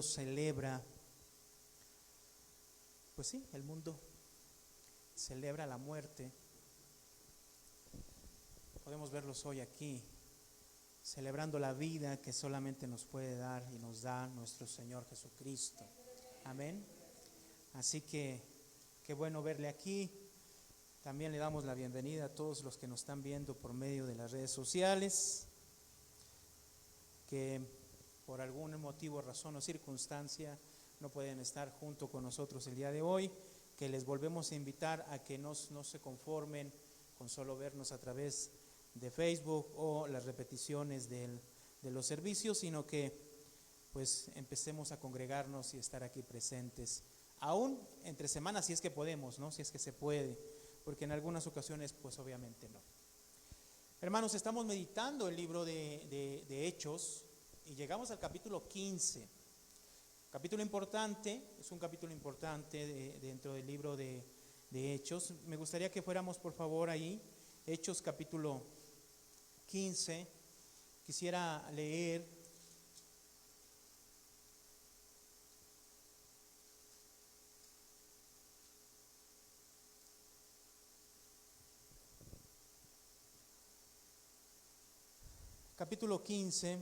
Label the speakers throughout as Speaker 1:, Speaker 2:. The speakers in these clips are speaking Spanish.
Speaker 1: celebra, pues sí, el mundo celebra la muerte. Podemos verlos hoy aquí, celebrando la vida que solamente nos puede dar y nos da nuestro Señor Jesucristo. Amén. Así que qué bueno verle aquí. También le damos la bienvenida a todos los que nos están viendo por medio de las redes sociales, que por algún motivo, razón o circunstancia no pueden estar junto con nosotros el día de hoy, que les volvemos a invitar a que no se conformen con solo vernos a través de Facebook o las repeticiones de los servicios, sino que pues empecemos a congregarnos y estar aquí presentes, aún entre semanas si es que podemos, ¿no? Si es que se puede, porque en algunas ocasiones pues obviamente no. Hermanos, estamos meditando el libro de Hechos y llegamos al capítulo 15. Capítulo importante, es un capítulo importante dentro del libro de Hechos. Me gustaría que fuéramos por favor ahí, Hechos capítulo 15. Quisiera leer capítulo 15.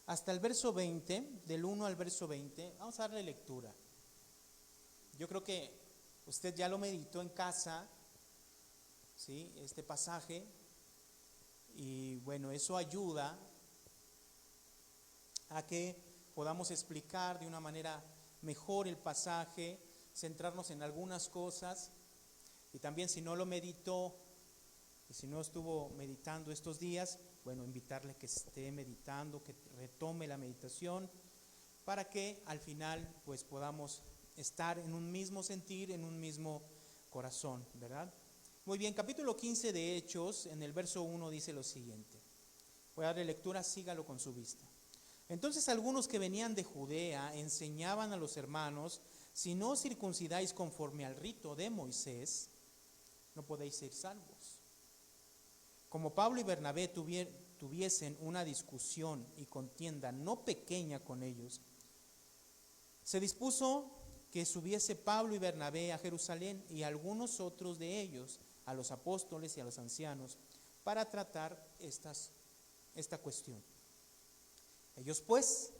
Speaker 1: Hasta el verso 20, del 1 al verso 20, vamos a darle lectura. Yo creo que usted ya lo meditó en casa, ¿sí? Este pasaje, y bueno, eso ayuda a que podamos explicar de una manera mejor el pasaje, centrarnos en algunas cosas, y también si no lo meditó, y si no estuvo meditando estos días, bueno, invitarle que esté meditando, que retome la meditación, para que al final pues podamos estar en un mismo sentir, en un mismo corazón, ¿verdad? Muy bien, capítulo 15 de Hechos, en el verso 1 dice lo siguiente. Voy a darle lectura, sígalo con su vista. Entonces algunos que venían de Judea enseñaban a los hermanos: si no os circuncidáis conforme al rito de Moisés, no podéis ser salvos. Como Pablo y Bernabé tuviesen una discusión y contienda no pequeña con ellos, se dispuso que subiese Pablo y Bernabé a Jerusalén y algunos otros de ellos a los apóstoles y a los ancianos para tratar esta cuestión. Ellos pues,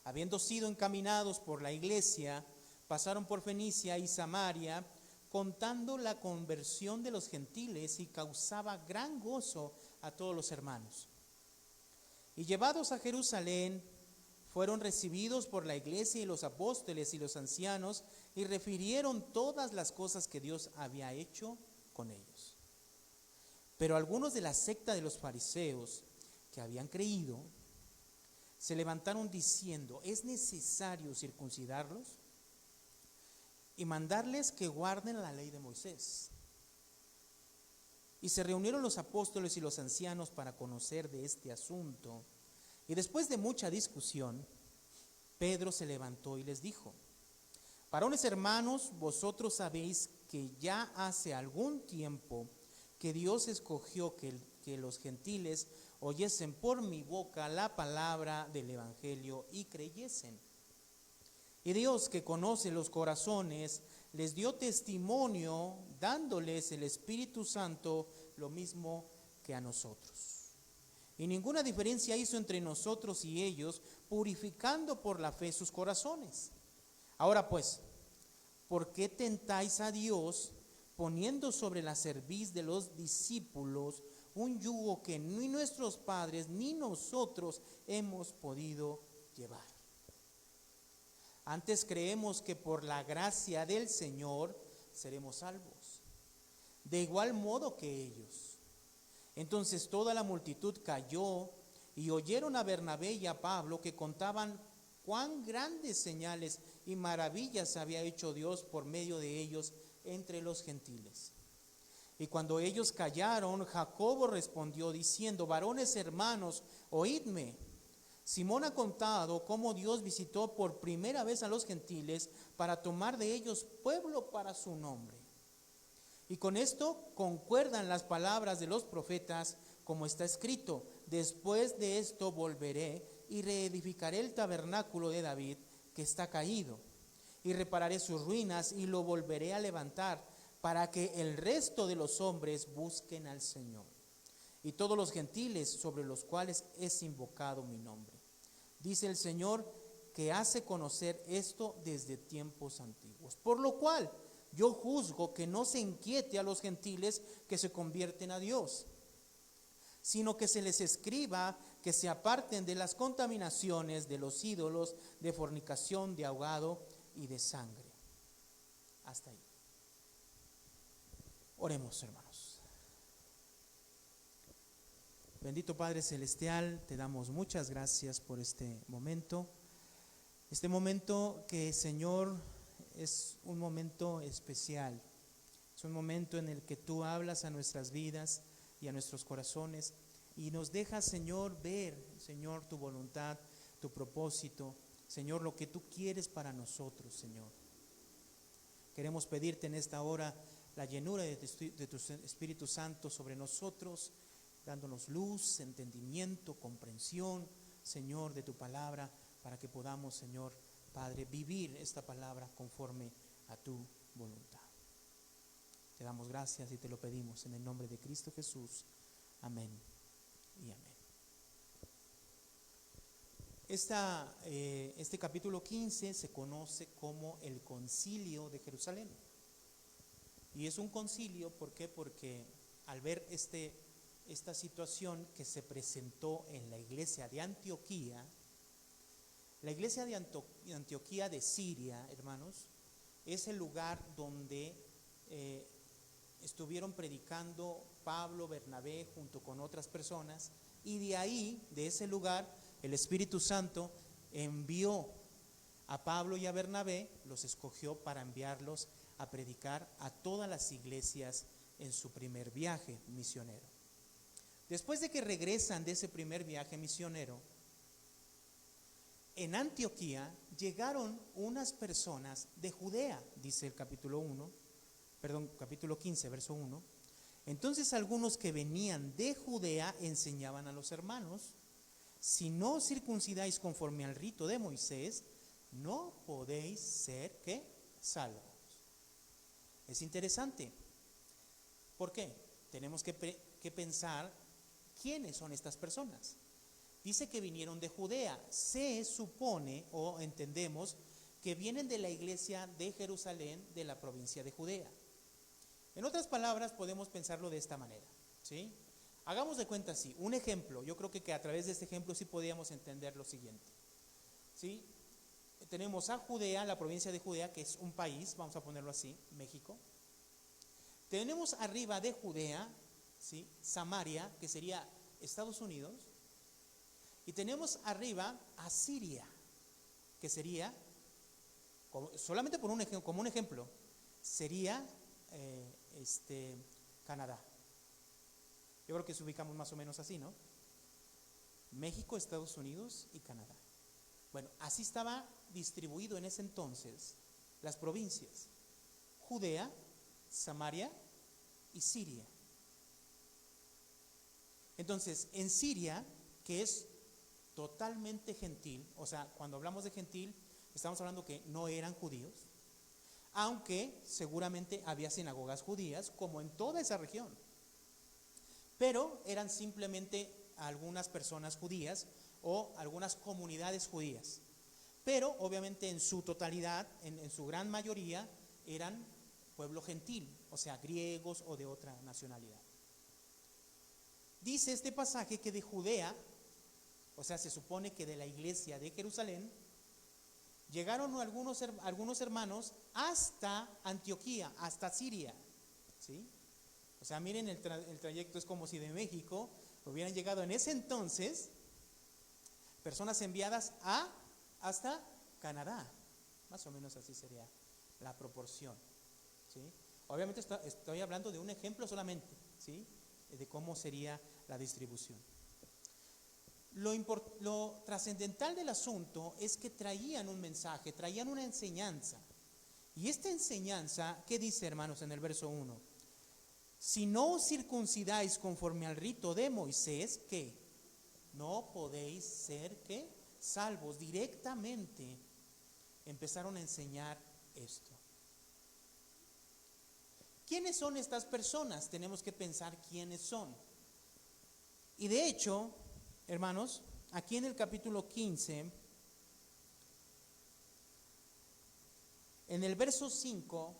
Speaker 1: habiendo sido encaminados por la iglesia, pasaron por Fenicia y Samaria, contando la conversión de los gentiles, y causaba gran gozo a todos los hermanos. Y llevados a Jerusalén, fueron recibidos por la iglesia y los apóstoles y los ancianos, y refirieron todas las cosas que Dios había hecho con ellos. Pero algunos de la secta de los fariseos que habían creído se levantaron diciendo: ¿es necesario circuncidarlos y mandarles que guarden la ley de Moisés? Y se reunieron los apóstoles y los ancianos para conocer de este asunto. Y después de mucha discusión, Pedro se levantó y les dijo: varones hermanos, vosotros sabéis que ya hace algún tiempo que Dios escogió que los gentiles oyesen por mi boca la palabra del evangelio y creyesen. Y Dios, que conoce los corazones, les dio testimonio, dándoles el Espíritu Santo, lo mismo que a nosotros. Y ninguna diferencia hizo entre nosotros y ellos, purificando por la fe sus corazones. Ahora pues, ¿por qué tentáis a Dios, poniendo sobre la cerviz de los discípulos un yugo que ni nuestros padres ni nosotros hemos podido llevar? Antes creemos que por la gracia del Señor seremos salvos, de igual modo que ellos. Entonces toda la multitud cayó y oyeron a Bernabé y a Pablo, que contaban cuán grandes señales y maravillas había hecho Dios por medio de ellos entre los gentiles. Y cuando ellos callaron, Jacobo respondió diciendo: varones hermanos, oídme. Simón ha contado cómo Dios visitó por primera vez a los gentiles para tomar de ellos pueblo para su nombre. Y con esto concuerdan las palabras de los profetas, como está escrito: después de esto volveré y reedificaré el tabernáculo de David que está caído, y repararé sus ruinas y lo volveré a levantar, para que el resto de los hombres busquen al Señor, y todos los gentiles sobre los cuales es invocado mi nombre. Dice el Señor, que hace conocer esto desde tiempos antiguos. Por lo cual yo juzgo que no se inquiete a los gentiles que se convierten a Dios, sino que se les escriba que se aparten de las contaminaciones de los ídolos, de fornicación, de ahogado y de sangre. Hasta ahí. Oremos, hermanos. Bendito Padre Celestial, te damos muchas gracias por este momento que, Señor, es un momento especial. Es un momento en el que tú hablas a nuestras vidas y a nuestros corazones y nos dejas, Señor, ver, Señor, tu voluntad, tu propósito, Señor, lo que tú quieres para nosotros, Señor. Queremos pedirte en esta hora la llenura de tu Espíritu Santo sobre nosotros, dándonos luz, entendimiento, comprensión, Señor, de tu palabra, para que podamos, Señor, Padre, vivir esta palabra conforme a tu voluntad. Te damos gracias y te lo pedimos en el nombre de Cristo Jesús. Amén y amén. Este capítulo 15 se conoce como el Concilio de Jerusalén. Y es un concilio, ¿por qué? Porque al ver esta situación que se presentó en la iglesia de Antioquía, la iglesia de Antioquía de Siria, hermanos, es el lugar donde estuvieron predicando Pablo, Bernabé, junto con otras personas, y de ahí, de ese lugar, el Espíritu Santo envió a Pablo y a Bernabé, los escogió para enviarlos a predicar a todas las iglesias en su primer viaje misionero. Después de que regresan de ese primer viaje misionero, en Antioquía llegaron unas personas de Judea, dice el capítulo 15, verso 1. Entonces algunos que venían de Judea enseñaban a los hermanos: si no os circuncidáis conforme al rito de Moisés, no podéis ser, ¿qué?, salvos. Es interesante. ¿Por qué? Tenemos que pensar quiénes son estas personas. Dice que vinieron de Judea. Se supone o entendemos que vienen de la iglesia de Jerusalén, de la provincia de Judea. En otras palabras, podemos pensarlo de esta manera, ¿sí? Hagamos de cuenta así, un ejemplo. Yo creo que a través de este ejemplo sí podríamos entender lo siguiente, ¿sí? Tenemos a Judea, la provincia de Judea, que es un país, vamos a ponerlo así, México. Tenemos arriba de Judea, ¿sí?, Samaria, que sería Estados Unidos. Y tenemos arriba a Siria, que sería, solamente como un ejemplo, sería Canadá. Yo creo que se ubicamos más o menos así, ¿no? México, Estados Unidos y Canadá. Bueno, así estaba distribuido en ese entonces las provincias: Judea, Samaria y Siria. Entonces, en Siria, que es totalmente gentil, o sea, cuando hablamos de gentil, estamos hablando que no eran judíos, aunque seguramente había sinagogas judías, como en toda esa región, pero eran simplemente algunas personas judías o algunas comunidades judías, pero obviamente en su totalidad, en su gran mayoría, eran pueblo gentil, o sea, griegos o de otra nacionalidad. Dice este pasaje que de Judea, o sea, se supone que de la iglesia de Jerusalén, llegaron algunos hermanos hasta Antioquía, hasta Siria, ¿sí? O sea, miren, el trayecto es como si de México hubieran llegado en ese entonces personas enviadas hasta Canadá. Más o menos así sería la proporción, ¿sí? Obviamente estoy hablando de un ejemplo solamente, ¿sí?, de cómo sería la distribución. Lo trascendental del asunto es que traían un mensaje, traían una enseñanza. Y esta enseñanza, ¿qué dice, hermanos, en el verso 1? Si no os circuncidáis conforme al rito de Moisés, ¿qué? no podéis ser ¿qué? Salvos. Directamente empezaron a enseñar esto. ¿Quiénes son estas personas? Tenemos que pensar quiénes son. Y de hecho, hermanos, aquí en el capítulo 15, en el verso 5,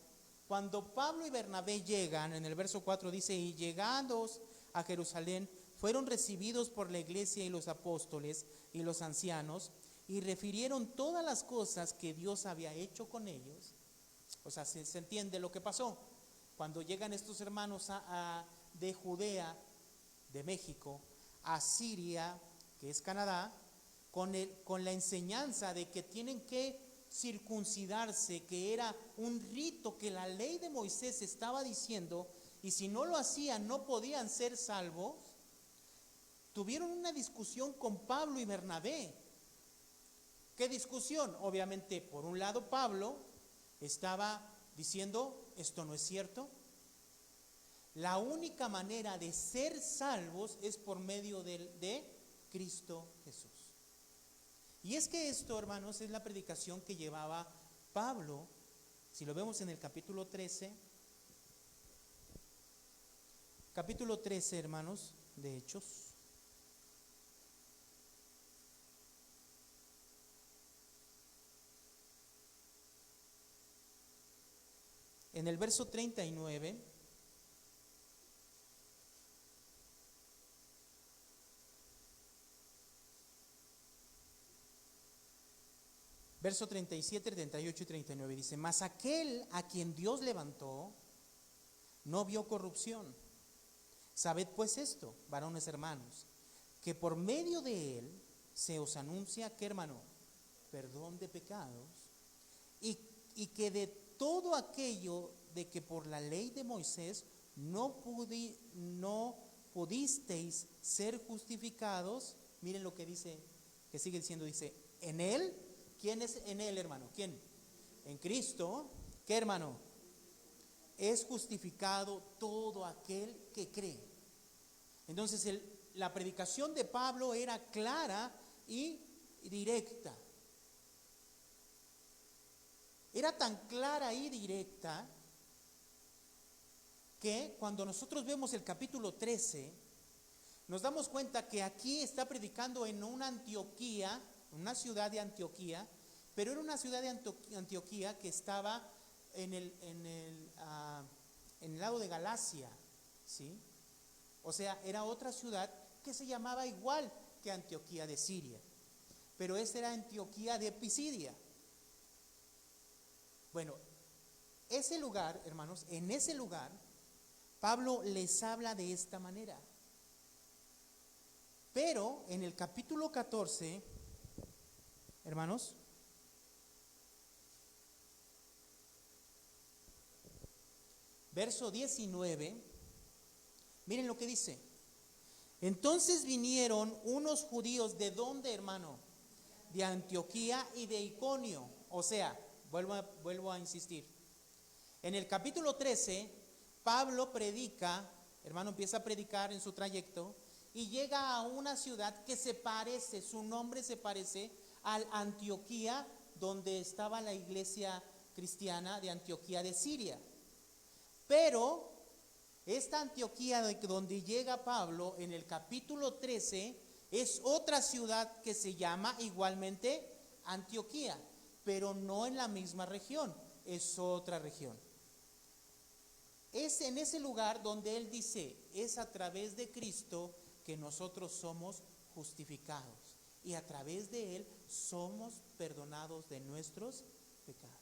Speaker 1: cuando Pablo y Bernabé llegan, en el verso 4 dice, y llegados a Jerusalén, fueron recibidos por la iglesia y los apóstoles y los ancianos, y refirieron todas las cosas que Dios había hecho con ellos. O sea, se entiende lo que pasó. Cuando llegan estos hermanos de Judea, de México, a Siria, que es Canadá, con la enseñanza de que tienen que circuncidarse, que era un rito que la ley de Moisés estaba diciendo, y si no lo hacían no podían ser salvos, tuvieron una discusión con Pablo y Bernabé. ¿Qué discusión? Obviamente, por un lado, Pablo estaba diciendo, esto no es cierto. La única manera de ser salvos es por medio de Cristo Jesús. Y es que esto, hermanos, es la predicación que llevaba Pablo. Si lo vemos en el capítulo 13, hermanos, de Hechos. En el verso 39, verso 37, 38 y 39 dice, mas aquel a quien Dios levantó no vio corrupción. Sabed pues esto, varones hermanos, que por medio de él se os anuncia, ¿qué hermano? Perdón de pecados, y que de todo aquello de que por la ley de Moisés no pudisteis ser justificados. Miren lo que dice, que sigue diciendo, dice, en él. ¿Quién es en él, hermano? ¿Quién? En Cristo. ¿Qué, hermano? Es justificado todo aquel que cree. Entonces la predicación de Pablo era clara y directa. Era tan clara y directa que cuando nosotros vemos el capítulo 13, nos damos cuenta que aquí está predicando en una Antioquía, una ciudad de Antioquía, pero era una ciudad de Antioquía que estaba en el lado de Galacia, ¿sí? O sea, era otra ciudad que se llamaba igual que Antioquía de Siria, pero esta era Antioquía de Pisidia. Bueno, ese lugar, hermanos, en ese lugar, Pablo les habla de esta manera. Pero en el capítulo 14, hermanos, verso 19, miren lo que dice. Entonces vinieron unos judíos, ¿de dónde, hermano? De Antioquía y de Iconio. O sea, vuelvo a insistir. En el capítulo 13, Pablo predica, hermano, empieza a predicar en su trayecto y llega a una ciudad que se parece, su nombre se parece al Antioquía, donde estaba la iglesia cristiana de Antioquía de Siria. Pero esta Antioquía donde llega Pablo en el capítulo 13 es otra ciudad que se llama igualmente Antioquía, pero no en la misma región, es otra región. Es en ese lugar donde él dice, es a través de Cristo que nosotros somos justificados y a través de él somos perdonados de nuestros pecados.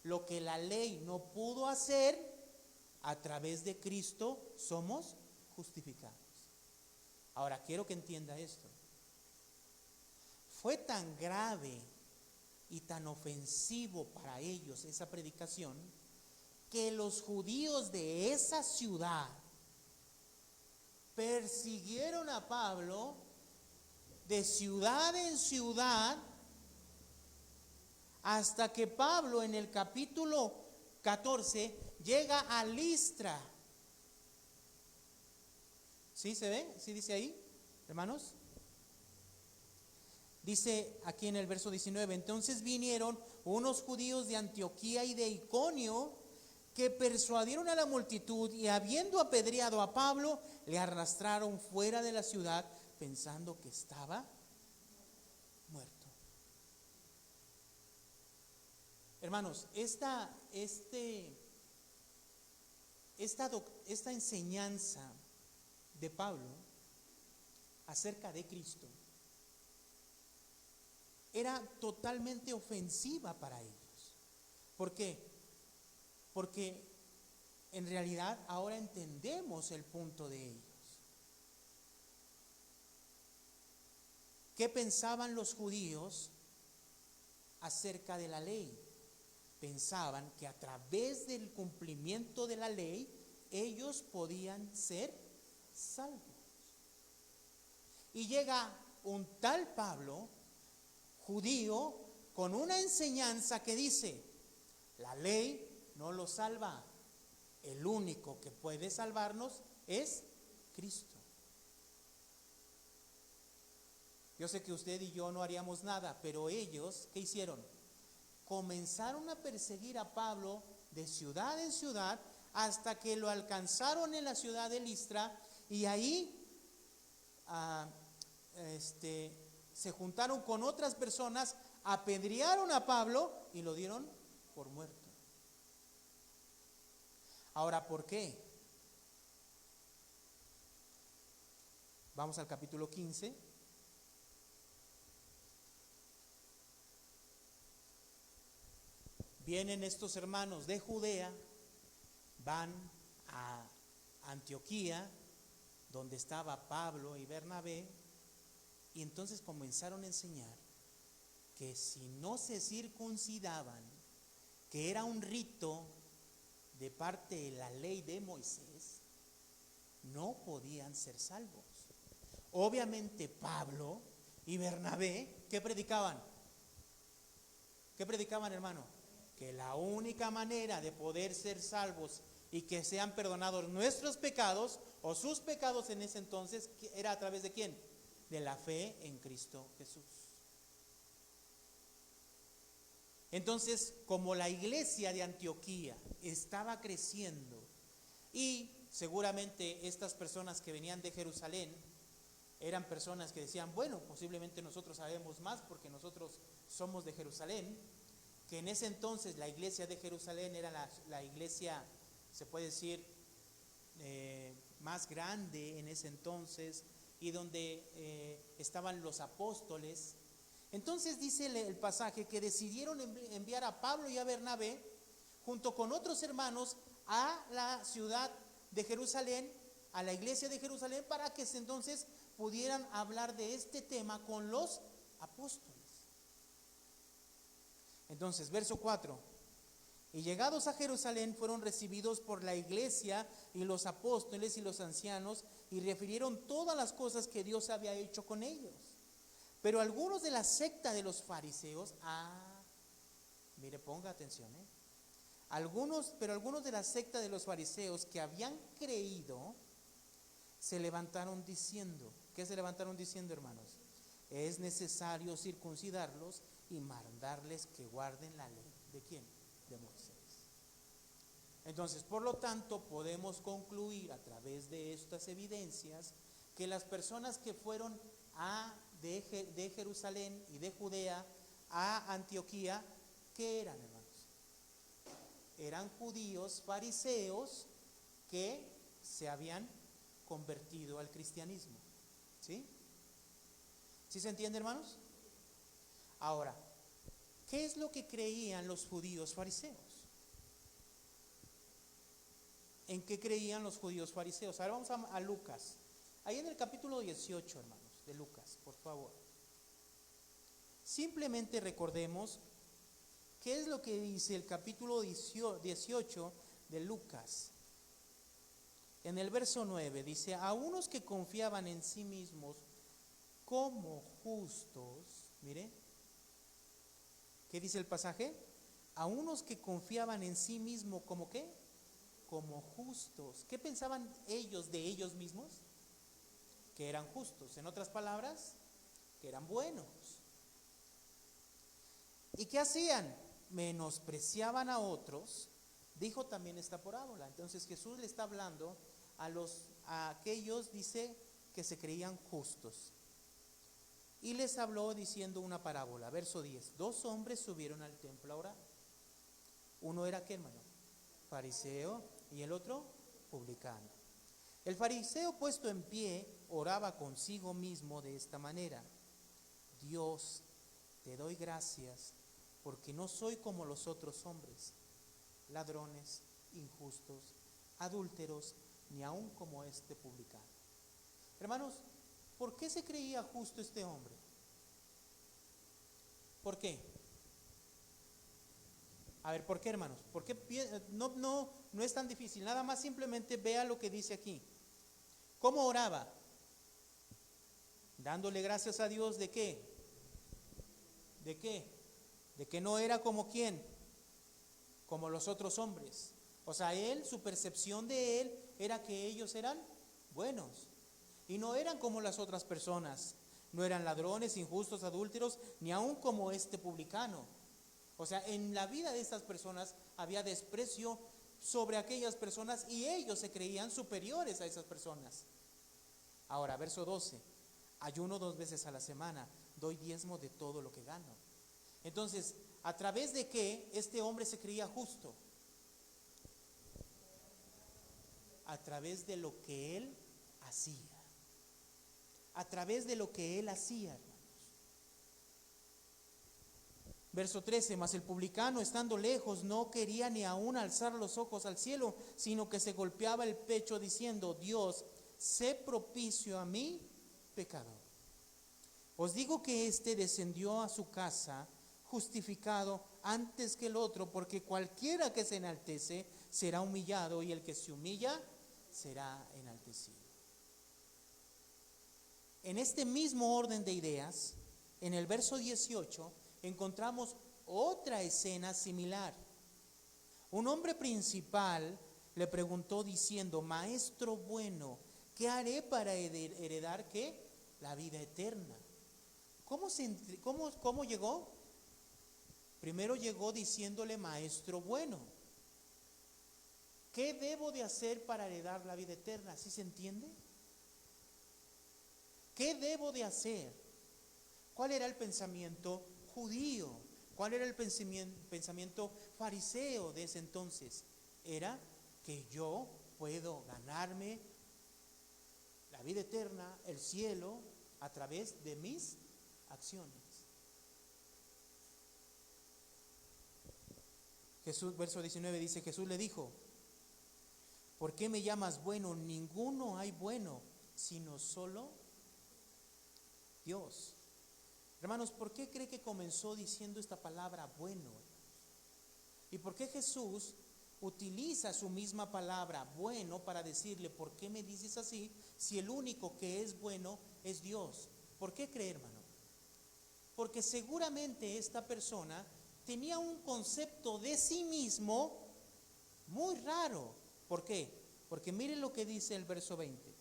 Speaker 1: Lo que la ley no pudo hacer, a través de Cristo somos justificados. Ahora quiero que entienda esto. Fue tan grave y tan ofensivo para ellos esa predicación que los judíos de esa ciudad persiguieron a Pablo de ciudad en ciudad hasta que Pablo en el capítulo 14 llega a Listra. ¿Sí se ve? ¿Sí dice ahí? hermanos. Dice aquí en el verso 19, entonces vinieron unos judíos de Antioquía y de Iconio que persuadieron a la multitud y habiendo apedreado a Pablo, le arrastraron fuera de la ciudad pensando que estaba muerto. Hermanos, esta enseñanza de Pablo acerca de Cristo era totalmente ofensiva para ellos. ¿Por qué? Porque en realidad ahora entendemos el punto de ellos. ¿Qué pensaban los judíos acerca de la ley? Pensaban que a través del cumplimiento de la ley ellos podían ser salvos. Y llega un tal Pablo, judío, con una enseñanza que dice, la ley no lo salva, el único que puede salvarnos es Cristo. Yo sé que usted y yo no haríamos nada, pero ellos, ¿qué hicieron? Comenzaron a perseguir a Pablo de ciudad en ciudad hasta que lo alcanzaron en la ciudad de Listra y ahí se juntaron con otras personas, apedrearon a Pablo y lo dieron por muerto. Ahora, ¿por qué? Vamos al capítulo 15. Vienen estos hermanos de Judea, van a Antioquía, donde estaba Pablo y Bernabé, y entonces comenzaron a enseñar que si no se circuncidaban, que era un rito de parte de la ley de Moisés, no podían ser salvos. Obviamente Pablo y Bernabé, ¿qué predicaban? ¿Qué predicaban, hermano? Que la única manera de poder ser salvos y que sean perdonados nuestros pecados o sus pecados en ese entonces era a través de ¿quién? De la fe en Cristo Jesús. Entonces, como la iglesia de Antioquía estaba creciendo y seguramente estas personas que venían de Jerusalén eran personas que decían, bueno, posiblemente nosotros sabemos más porque nosotros somos de Jerusalén, que en ese entonces la iglesia de Jerusalén era la iglesia, se puede decir, más grande en ese entonces y donde estaban los apóstoles. Entonces dice el pasaje que decidieron enviar a Pablo y a Bernabé junto con otros hermanos a la ciudad de Jerusalén, a la iglesia de Jerusalén, para que entonces pudieran hablar de este tema con los apóstoles. Entonces, verso 4, y llegados a Jerusalén fueron recibidos por la iglesia y los apóstoles y los ancianos y refirieron todas las cosas que Dios había hecho con ellos. Pero algunos de la secta de los fariseos, mire, ponga atención, algunos de la secta de los fariseos que habían creído, se levantaron diciendo, ¿qué se levantaron diciendo, hermanos? Es necesario circuncidarlos y mandarles que guarden la ley. ¿De quién? De Moisés. Entonces, por lo tanto, podemos concluir a través de estas evidencias que las personas que fueron de Jerusalén y de Judea a Antioquía, ¿qué eran, hermanos? Eran judíos fariseos que se habían convertido al cristianismo. ¿Sí? ¿Sí se entiende, hermanos? Ahora, ¿qué es lo que creían los judíos fariseos? ¿En qué creían los judíos fariseos? Ahora vamos a Lucas. Ahí en el capítulo 18, hermanos, de Lucas, por favor. Simplemente recordemos qué es lo que dice el capítulo 18 de Lucas. En el verso 9 dice, a unos que confiaban en sí mismos como justos, mire, ¿qué dice el pasaje? A unos que confiaban en sí mismos como ¿qué? Como justos. ¿Qué pensaban ellos de ellos mismos? que eran justos. En otras palabras, que eran buenos. ¿Y qué hacían? Menospreciaban a otros. Dijo también esta parábola. Entonces Jesús le está hablando a aquellos, dice, que se creían justos. Y les habló diciendo una parábola. Verso 10. 2 hombres subieron al templo a orar. Uno era, ¿qué, hermano? Fariseo, y el otro, publicano. El fariseo, puesto en pie, oraba consigo mismo de esta manera: Dios, te doy gracias porque no soy como los otros hombres, ladrones, injustos, adúlteros, ni aun como este publicano. Hermanos, ¿por qué se creía justo este hombre? ¿Por qué? A ver, ¿por qué, hermanos? ¿Por qué? No es tan difícil. Nada más simplemente vea lo que dice aquí. ¿Cómo oraba? Dándole gracias a Dios ¿de qué? ¿De qué? De que no era como quién, como los otros hombres. O sea, su percepción de él era que ellos eran buenos y no eran como las otras personas. No eran ladrones, injustos, adúlteros, ni aun como este publicano. O sea, en la vida de estas personas había desprecio sobre aquellas personas y ellos se creían superiores a esas personas. Ahora, verso 12. Ayuno 2 veces a la semana, doy diezmo de todo lo que gano. Entonces, ¿a través de qué este hombre se creía justo? A través de lo que él hacía. A través de lo que él hacía, hermanos. Verso 13, mas el publicano, estando lejos, no quería ni aún alzar los ojos al cielo, sino que se golpeaba el pecho diciendo: Dios, sé propicio a mí, pecador. Os digo que éste descendió a su casa justificado antes que el otro, porque cualquiera que se enaltece será humillado, y el que se humilla será enaltecido. En este mismo orden de ideas, en el verso 18, encontramos otra escena similar. Un hombre principal le preguntó diciendo: Maestro bueno, ¿qué haré para heredar qué? La vida eterna. ¿Cómo llegó? Primero llegó diciéndole: Maestro bueno, ¿qué debo de hacer para heredar la vida eterna? ¿Sí se entiende? ¿Qué debo de hacer? ¿Cuál era el pensamiento judío? ¿Cuál era el pensamiento fariseo de ese entonces? Era que yo puedo ganarme la vida eterna, el cielo, a través de mis acciones. Jesús, verso 19 dice: Jesús le dijo: ¿por qué me llamas bueno? Ninguno hay bueno, sino solo Dios. Hermanos, ¿por qué cree que comenzó diciendo esta palabra bueno? ¿Y por qué Jesús utiliza su misma palabra bueno para decirle: ¿por qué me dices así si el único que es bueno es Dios? ¿Por qué cree, hermano? Porque seguramente esta persona tenía un concepto de sí mismo muy raro. ¿Por qué? Porque miren lo que dice el verso 20.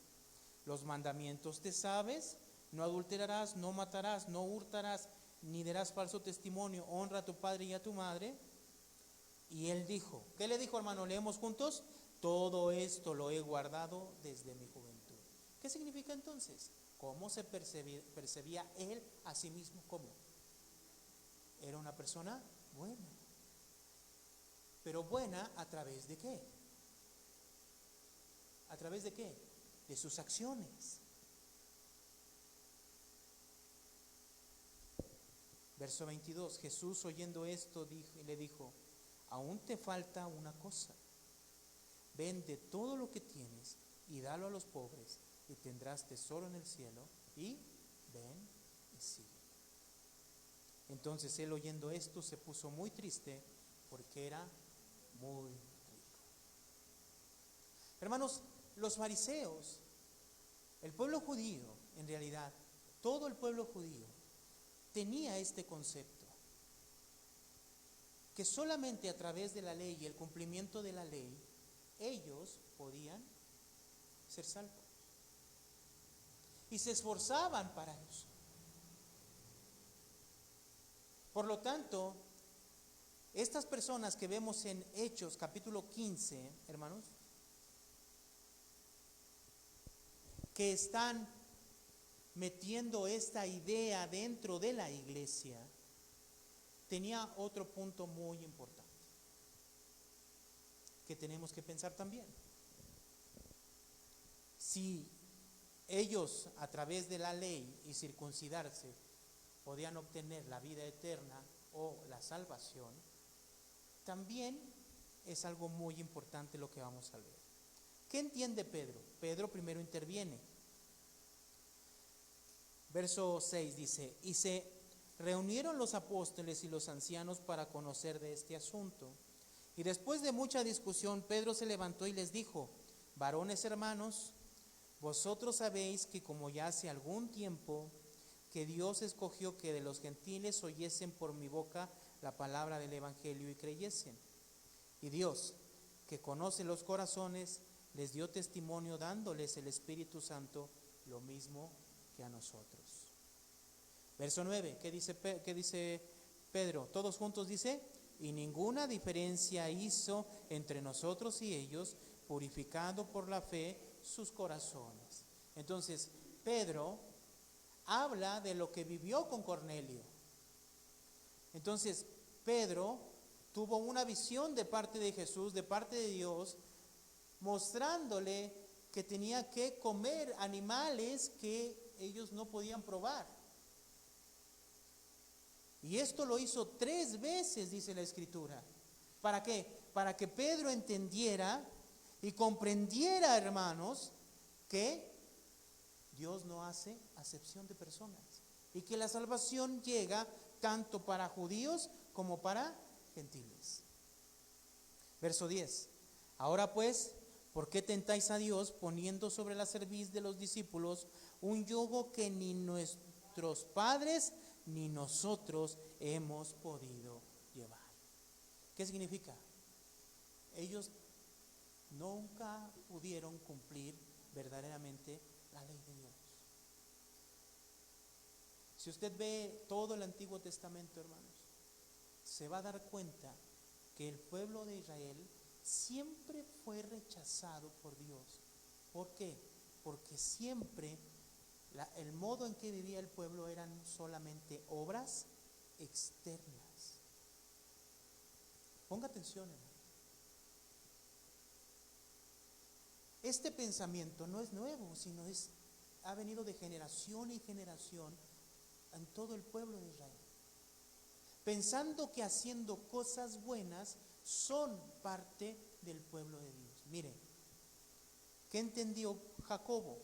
Speaker 1: Los mandamientos te sabes: no adulterarás, no matarás, no hurtarás, ni darás falso testimonio, honra a tu padre y a tu madre. Y él dijo, ¿qué le dijo, hermano? Leemos juntos: todo esto lo he guardado desde mi juventud. ¿Qué significa entonces? ¿Cómo se percibía él a sí mismo? ¿Cómo? Era una persona buena. Pero buena ¿a través de qué? ¿A través de qué? De sus acciones. Verso 22, Jesús, oyendo esto, le dijo: aún te falta una cosa. Vende todo lo que tienes y dalo a los pobres, y tendrás tesoro en el cielo, y ven y sigue. Entonces él, oyendo esto, se puso muy triste, porque era muy rico. Hermanos, los fariseos, el pueblo judío, en realidad, todo el pueblo judío tenía este concepto, que solamente a través de la ley y el cumplimiento de la ley, ellos podían ser salvos. y se esforzaban para eso. Por lo tanto, estas personas que vemos en Hechos capítulo 15, hermanos, que están metiendo esta idea dentro de la iglesia, tenía otro punto muy importante que tenemos que pensar también. Si ellos a través de la ley y circuncidarse podían obtener la vida eterna o la salvación, también es algo muy importante lo que vamos a leer. ¿Qué entiende Pedro? Pedro primero interviene. Verso 6 dice: y se reunieron los apóstoles y los ancianos para conocer de este asunto. Y después de mucha discusión, Pedro se levantó y les dijo: varones hermanos, vosotros sabéis que como ya hace algún tiempo que Dios escogió que de los gentiles oyesen por mi boca la palabra del evangelio y creyesen. Y Dios, que conoce los corazones, les dio testimonio dándoles el Espíritu Santo, lo mismo que a nosotros. Verso 9, ¿qué dice Pedro? Todos juntos dice: y ninguna diferencia hizo entre nosotros y ellos, purificando por la fe sus corazones. Entonces, Pedro habla de lo que vivió con Cornelio. Entonces, Pedro tuvo una visión de parte de Jesús, de parte de Dios, mostrándole que tenía que comer animales que ellos no podían probar. Y esto lo hizo 3 veces, dice la Escritura. ¿Para qué? Para que Pedro entendiera y comprendiera, hermanos, que Dios no hace acepción de personas y que la salvación llega tanto para judíos como para gentiles. Verso 10. Ahora pues, ¿por qué tentáis a Dios poniendo sobre la cerviz de los discípulos un yugo que ni nuestros padres ni nosotros hemos podido llevar? ¿Qué significa? Ellos nunca pudieron cumplir verdaderamente la ley de Dios. Si usted ve todo el Antiguo Testamento, hermanos, se va a dar cuenta que el pueblo de Israel siempre fue rechazado por Dios. ¿Por qué? Porque siempre el modo en que vivía el pueblo eran solamente obras externas. Ponga atención, hermano. Este pensamiento no es nuevo, sino ha venido de generación en generación en todo el pueblo de Israel, pensando que haciendo cosas buenas son parte del pueblo de Dios. Mire, ¿qué entendió Jacobo?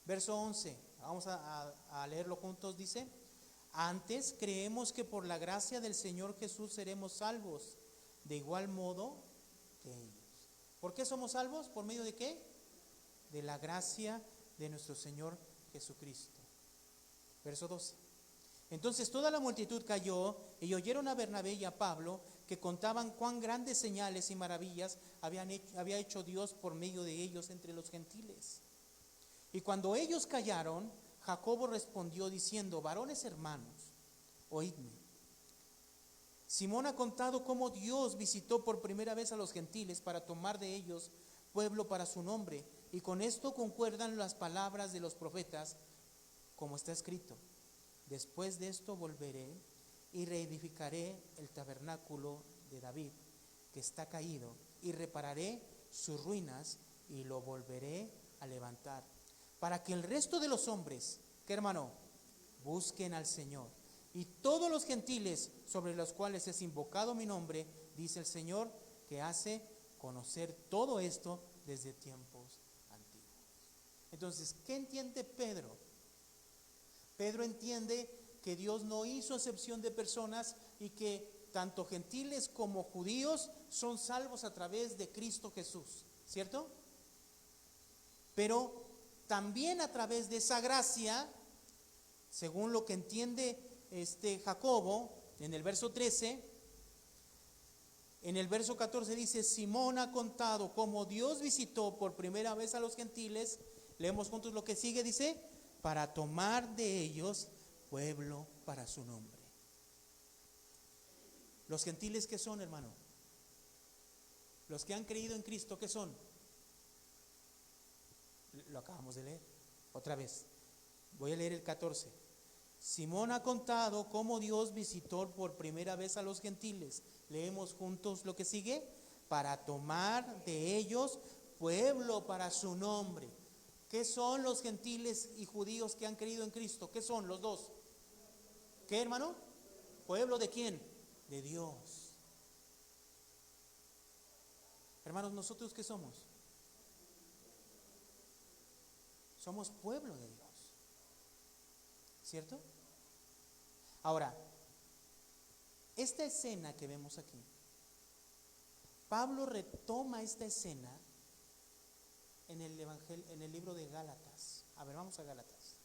Speaker 1: Verso 11, vamos a leerlo juntos, dice: antes creemos que por la gracia del Señor Jesús seremos salvos, de igual modo que ellos. ¿Por qué somos salvos? ¿Por medio de qué? De la gracia de nuestro Señor Jesucristo. Verso 12. Entonces toda la multitud cayó y oyeron a Bernabé y a Pablo, que contaban cuán grandes señales y maravillas había hecho Dios por medio de ellos entre los gentiles. Y cuando ellos callaron, Jacobo respondió diciendo: varones hermanos, oídme. Simón ha contado cómo Dios visitó por primera vez a los gentiles para tomar de ellos pueblo para su nombre, y con esto concuerdan las palabras de los profetas, como está escrito: después de esto volveré y reedificaré el tabernáculo de David, que está caído, y repararé sus ruinas y lo volveré a levantar, para que el resto de los hombres, ¿qué, hermano? Busquen al Señor. Y todos los gentiles sobre los cuales es invocado mi nombre, dice el Señor, que hace conocer todo esto desde tiempos antiguos. Entonces, ¿qué entiende Pedro? Pedro entiende que Dios no hizo excepción de personas y que tanto gentiles como judíos son salvos a través de Cristo Jesús, ¿cierto? Pero también a través de esa gracia, según lo que entiende Jacobo, en el verso 13, en el verso 14 dice: Simón ha contado cómo Dios visitó por primera vez a los gentiles Leemos juntos lo que sigue, dice, para tomar de ellos pueblo para su nombre. ¿Los gentiles qué son, hermano? Los que han creído en Cristo, ¿qué son? Lo acabamos de leer. Otra vez, voy a leer el 14. Simón ha contado cómo Dios visitó por primera vez a los gentiles. Leemos juntos lo que sigue. Para tomar de ellos pueblo para su nombre. ¿Qué son los gentiles y judíos que han creído en Cristo? ¿Qué son los dos? ¿Qué, hermano? ¿Pueblo de quién? De Dios. Hermanos, ¿nosotros qué somos? Somos pueblo de Dios. ¿Cierto? Ahora, esta escena que vemos aquí, Pablo retoma esta escena en el Evangelio, en el libro de Gálatas. A ver, vamos a Gálatas.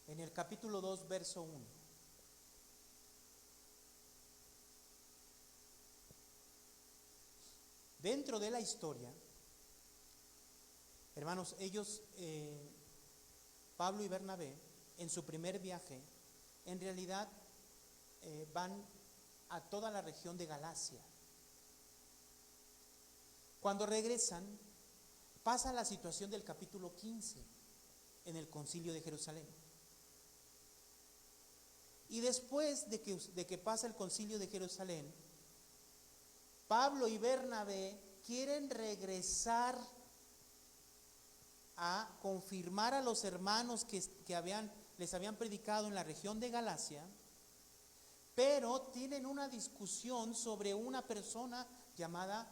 Speaker 1: En el capítulo 2, verso 1. Dentro de la historia, hermanos, ellos, Pablo y Bernabé, en su primer viaje, en realidad van a toda la región de Galacia. Cuando regresan, pasa la situación del capítulo 15 en el concilio de Jerusalén. Y después de que pasa el concilio de Jerusalén, Pablo y Bernabé quieren regresar a confirmar a los hermanos que les habían predicado en la región de Galacia, pero tienen una discusión sobre una persona llamada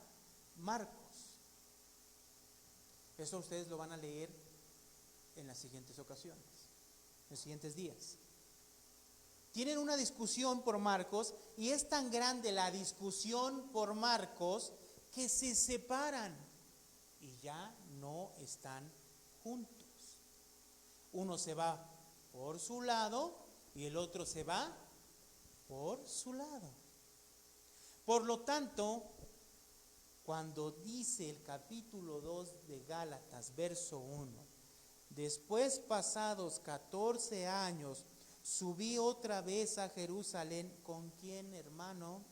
Speaker 1: Marcos. Eso ustedes lo van a leer en las siguientes ocasiones, en los siguientes días. Tienen una discusión por Marcos y es tan grande la discusión por Marcos que se separan y ya no están juntos. Uno se va por su lado y el otro se va por su lado. Por lo tanto, cuando dice el capítulo 2 de Gálatas, verso 1, después pasados 14 años, subí otra vez a Jerusalén. ¿Con quién, hermano?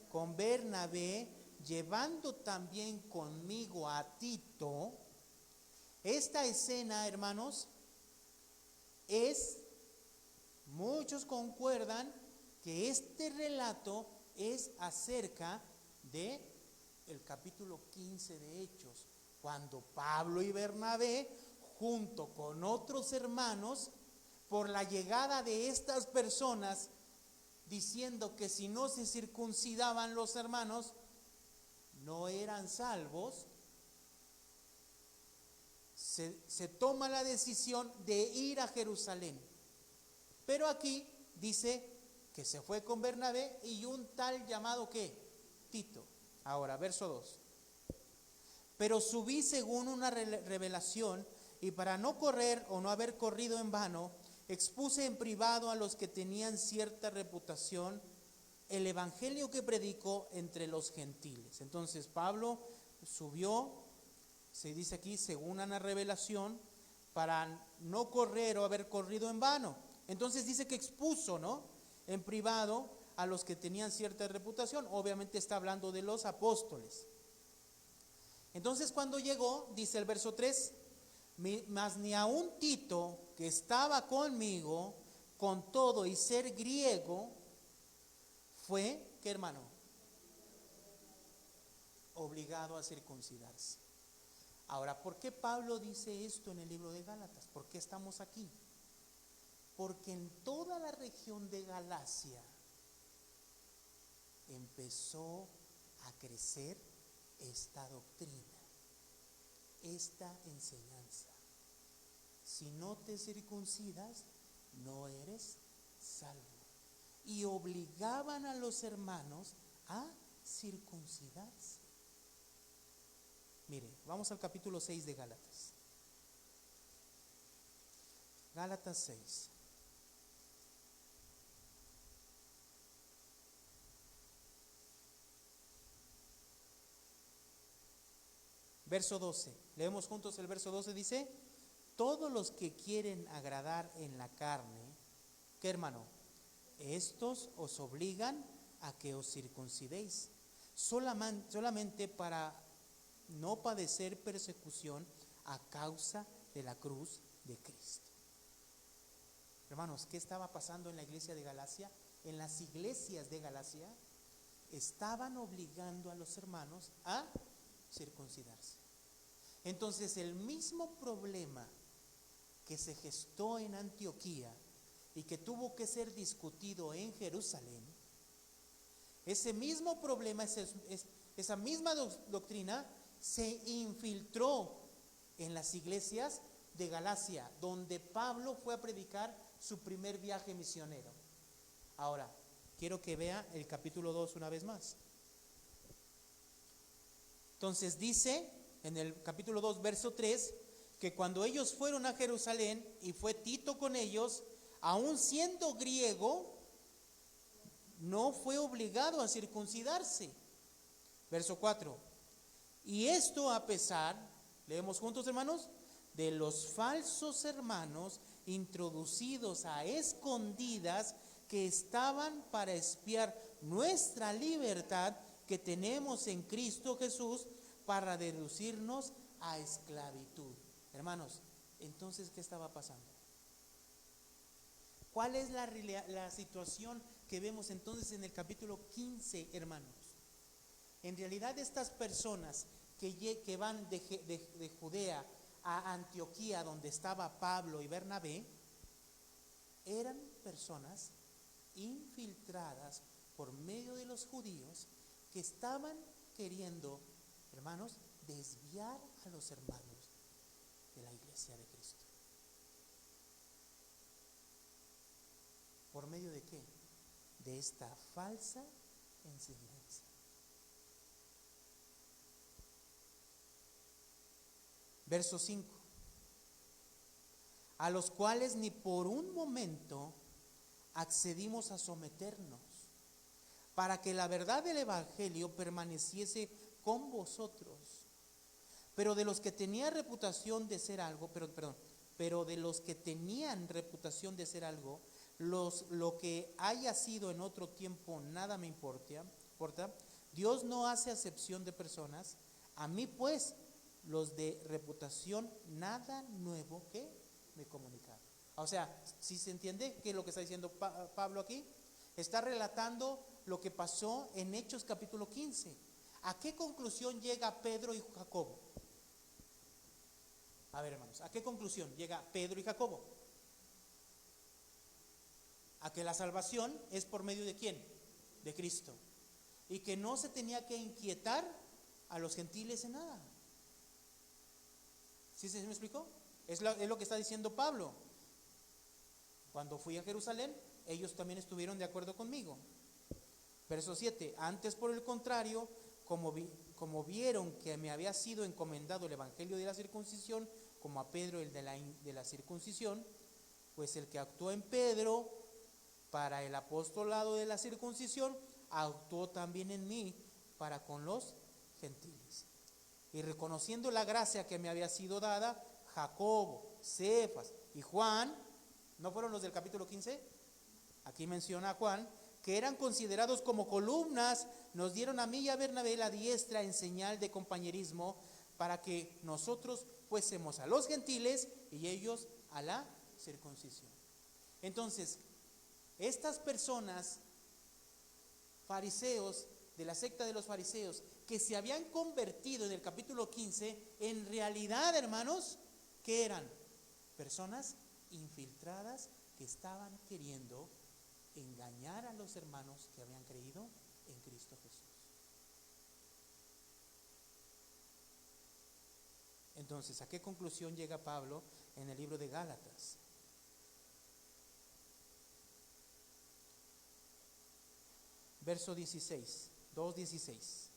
Speaker 1: Con Bernabé, llevando también conmigo a Tito. Esta escena, hermanos, muchos concuerdan que este relato es acerca de el capítulo 15 de Hechos, cuando Pablo y Bernabé, junto con otros hermanos, por la llegada de estas personas, diciendo que si no se circuncidaban los hermanos, no eran salvos, se toma la decisión de ir a Jerusalén. Pero aquí dice que se fue con Bernabé y un tal llamado ¿qué? Tito. Ahora, verso 2. Pero subí según una revelación, y para no correr o no haber corrido en vano, expuse en privado a los que tenían cierta reputación el evangelio que predicó entre los gentiles. Entonces Pablo subió, se dice aquí, según una revelación, para no correr o haber corrido en vano. Entonces dice que expuso, ¿no?, en privado a los que tenían cierta reputación. Obviamente está hablando de los apóstoles. Entonces cuando llegó, dice el verso 3, mas ni aun Tito, que estaba conmigo, con todo y ser griego, fue, ¿qué, hermano? Obligado a circuncidarse. Ahora, ¿por qué Pablo dice esto en el libro de Gálatas? ¿Por qué estamos aquí? Porque en toda la región de Galacia empezó a crecer esta doctrina, esta enseñanza. Si no te circuncidas, no eres salvo. Y obligaban a los hermanos a circuncidarse. Mire, vamos al capítulo 6 de Gálatas. Gálatas 6. Verso 12. Leemos juntos el verso 12. Dice: todos los que quieren agradar en la carne, ¿qué, hermano? Estos os obligan a que os circuncidéis, solamente para no padecer persecución a causa de la cruz de Cristo. Hermanos, ¿qué estaba pasando en la iglesia de Galacia? En las iglesias de Galacia estaban obligando a los hermanos a circuncidarse. Entonces, el mismo problema que se gestó en Antioquía y que tuvo que ser discutido en Jerusalén, ese mismo problema, esa misma doctrina se infiltró en las iglesias de Galacia, donde Pablo fue a predicar su primer viaje misionero. Ahora, quiero que vea el capítulo 2 una vez más. Entonces dice en el capítulo 2, verso 3, que cuando ellos fueron a Jerusalén y fue Tito con ellos, aun siendo griego, no fue obligado a circuncidarse. Verso 4. Y esto a pesar, leemos juntos, hermanos, de los falsos hermanos introducidos a escondidas que estaban para espiar nuestra libertad que tenemos en Cristo Jesús, para reducirnos a esclavitud. Hermanos, entonces, ¿qué estaba pasando? ¿Cuál es la situación que vemos entonces en el capítulo 15, hermanos? En realidad, estas personas que van de Judea a Antioquía, donde estaba Pablo y Bernabé, eran personas infiltradas por medio de los judíos que estaban queriendo, hermanos, desviar a los hermanos de la iglesia de Cristo. ¿Por medio de qué? De esta falsa enseñanza. Verso 5. A los cuales ni por un momento accedimos a someternos, para que la verdad del evangelio permaneciese con vosotros. Pero de los que tenían reputación de ser algo, pero de los que tenían reputación de ser algo, lo que haya sido en otro tiempo nada me importa. Dios no hace acepción de personas. A mí pues, los de reputación, nada nuevo que me comunicaron. O sea, ¿sí se entiende qué es lo que está diciendo Pablo aquí? Está relatando lo que pasó en Hechos capítulo 15. ¿A qué conclusión llega Pedro y Jacobo? A ver, hermanos, ¿a qué conclusión llega Pedro y Jacobo? A que la salvación es por medio de ¿quién? De Cristo. Y que no se tenía que inquietar a los gentiles en nada. ¿Sí se me explicó? Es lo que está diciendo Pablo. Cuando fui a Jerusalén, ellos también estuvieron de acuerdo conmigo. Verso 7. Antes, por el contrario, como vieron que me había sido encomendado el evangelio de la circuncisión, como a Pedro el de la circuncisión, pues el que actuó en Pedro para el apostolado de la circuncisión, actuó también en mí para con los gentiles. Y reconociendo la gracia que me había sido dada, Jacobo, Cefas y Juan, ¿no fueron los del capítulo 15? Aquí menciona a Juan, que eran considerados como columnas, nos dieron a mí y a Bernabé la diestra en señal de compañerismo, para que nosotros fuésemos a los gentiles y ellos a la circuncisión. Entonces, estas personas, fariseos, de la secta de los fariseos, que se habían convertido en el capítulo 15, en realidad, hermanos, ¿qué eran? Personas infiltradas que estaban queriendo engañar a los hermanos que habían creído en Cristo Jesús. Entonces, ¿a qué conclusión llega Pablo en el libro de Gálatas? Verso 16, 2:16.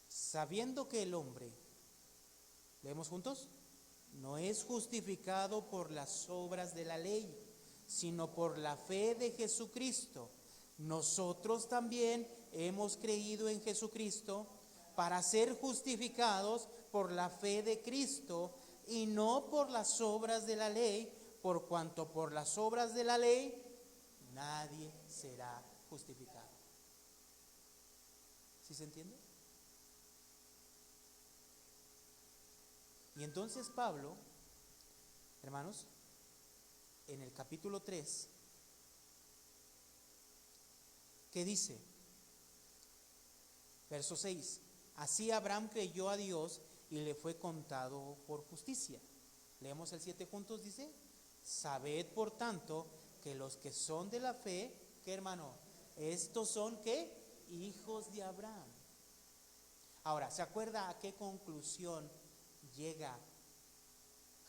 Speaker 1: Sabiendo que el hombre, ¿leemos juntos? no es justificado por las obras de la ley, sino por la fe de Jesucristo. Nosotros también hemos creído en Jesucristo para ser justificados por la fe de Cristo y no por las obras de la ley, por cuanto por las obras de la ley nadie será justificado. ¿Sí se entiende? Y entonces Pablo, hermanos, en el capítulo 3, ¿qué dice? Verso 6, así Abraham creyó a Dios y le fue contado por justicia. Leemos el 7 juntos, dice, sabed por tanto que los que son de la fe, ¿qué hermano? Estos son, ¿qué? Hijos de Abraham. Ahora, ¿se acuerda a qué conclusión llega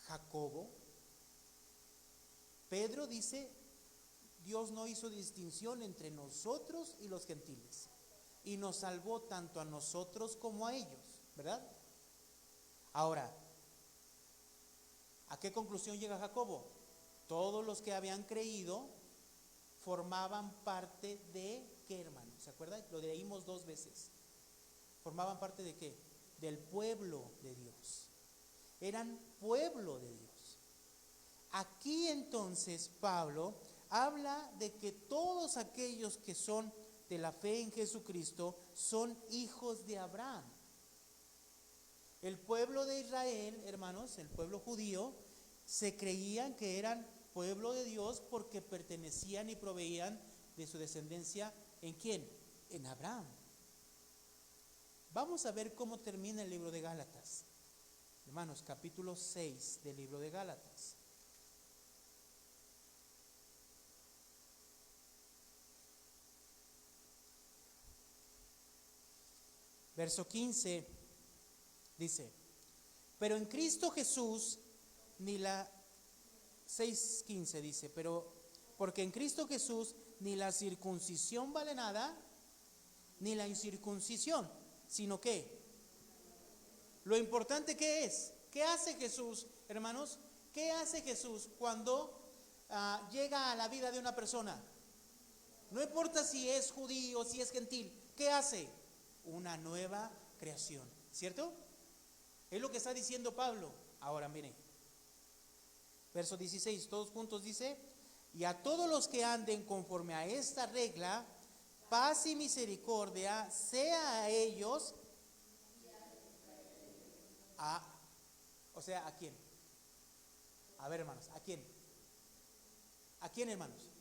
Speaker 1: Jacobo? Pedro dice, Dios no hizo distinción entre nosotros y los gentiles y nos salvó tanto a nosotros como a ellos, ¿verdad? Ahora, ¿a qué conclusión llega Jacobo? Todos los que habían creído formaban parte de ¿qué, hermano? ¿Se acuerdan? Lo leímos 2 veces. ¿Formaban parte de qué? Del pueblo de Dios. Eran pueblo de Dios. Aquí entonces Pablo habla de que todos aquellos que son de la fe en Jesucristo son hijos de Abraham. El pueblo de Israel, hermanos, el pueblo judío, se creían que eran pueblo de Dios porque pertenecían y proveían de su descendencia, ¿en quién? En Abraham. Vamos a ver cómo termina el libro de Gálatas. Hermanos, capítulo 6 del libro de Gálatas. Verso 15 dice, pero en Cristo Jesús ni la 6:15 dice, pero porque en Cristo Jesús ni la circuncisión vale nada, ni la incircuncisión, sino que lo importante que es, ¿qué hace Jesús, hermanos? ¿Qué hace Jesús cuando llega a la vida de una persona? No importa si es judío, si es gentil, ¿qué hace? Una nueva creación, ¿cierto? Es lo que está diciendo Pablo. Ahora miren, verso 16, todos juntos dice, y a todos los que anden conforme a esta regla, paz y misericordia sea a ellos, o sea, ¿a quién? A ver, hermanos, ¿a quién? ¿A quién, hermanos?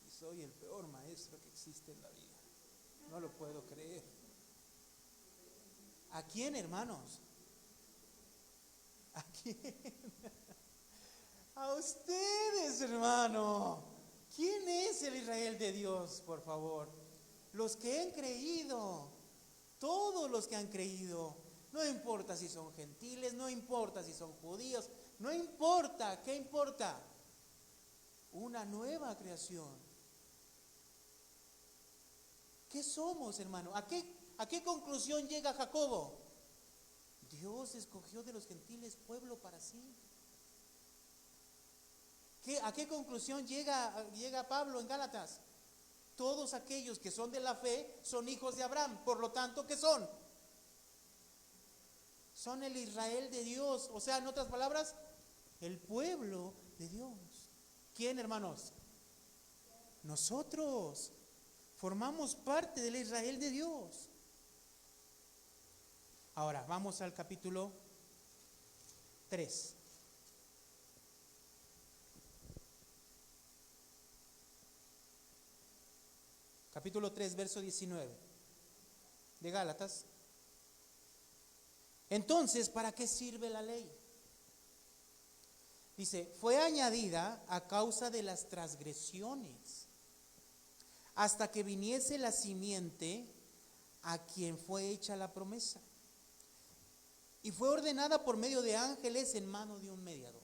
Speaker 1: Y soy el peor maestro que existe en la vida. No lo puedo creer. ¿A quién, hermanos? ¿A quién? A ustedes, hermano. ¿Quién es el Israel de Dios, por favor? Los que han creído. Todos los que han creído. No importa si son gentiles, no importa si son judíos, no importa. ¿Qué importa? Una nueva creación. ¿Qué somos, hermano? ¿A qué conclusión llega Jacobo? Dios escogió de los gentiles pueblo para sí. ¿A qué conclusión llega Pablo en Gálatas? Todos aquellos que son de la fe son hijos de Abraham. Por lo tanto, ¿qué son? Son el Israel de Dios. O sea, en otras palabras, el pueblo de Dios. ¿Quién, hermanos? Nosotros. Formamos parte del Israel de Dios. Ahora, vamos al capítulo 3. Capítulo 3, verso 19 de Gálatas. Entonces, ¿para qué sirve la ley? Dice, fue añadida a causa de las transgresiones, hasta que viniese la simiente a quien fue hecha la promesa. Y fue ordenada por medio de ángeles en mano de un mediador.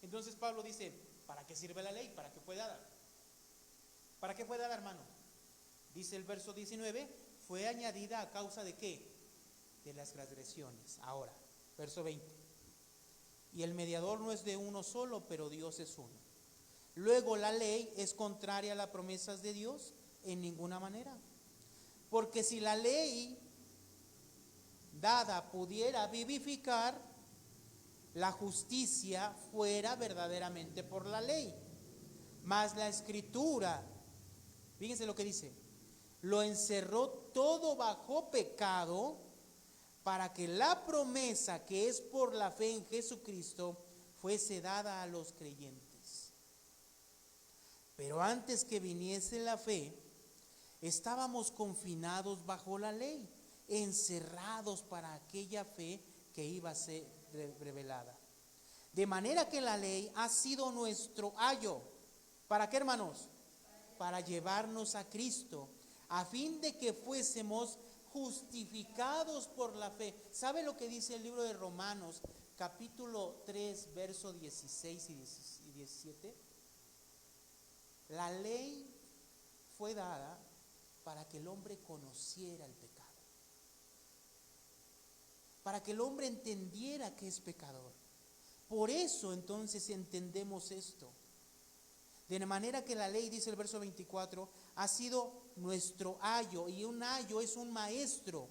Speaker 1: Entonces Pablo dice, ¿para qué sirve la ley? ¿Para qué fue dada? ¿Para qué fue dada, hermano? Dice el verso 19, fue añadida a causa de ¿qué? De las transgresiones. Ahora, verso 20. Y el mediador no es de uno solo, pero Dios es uno. Luego, ¿la ley es contraria a las promesas de Dios? En ninguna manera. Porque si la ley dada pudiera vivificar, la justicia fuera verdaderamente por la ley. Mas la Escritura, fíjense lo que dice, lo encerró todo bajo pecado, para que la promesa que es por la fe en Jesucristo fuese dada a los creyentes. Pero antes que viniese la fe, estábamos confinados bajo la ley, encerrados para aquella fe que iba a ser revelada. De manera que la ley ha sido nuestro ayo. ¿Para qué, hermanos? Para llevarnos a Cristo, a fin de que fuésemos justificados por la fe. ¿Sabe lo que dice el libro de Romanos, capítulo 3, verso 16 y 17? La ley fue dada para que el hombre conociera el pecado, para que el hombre entendiera que es pecador. Por eso entonces entendemos esto. De manera que la ley, dice el verso 24, ha sido nuestro ayo, y un ayo es un maestro,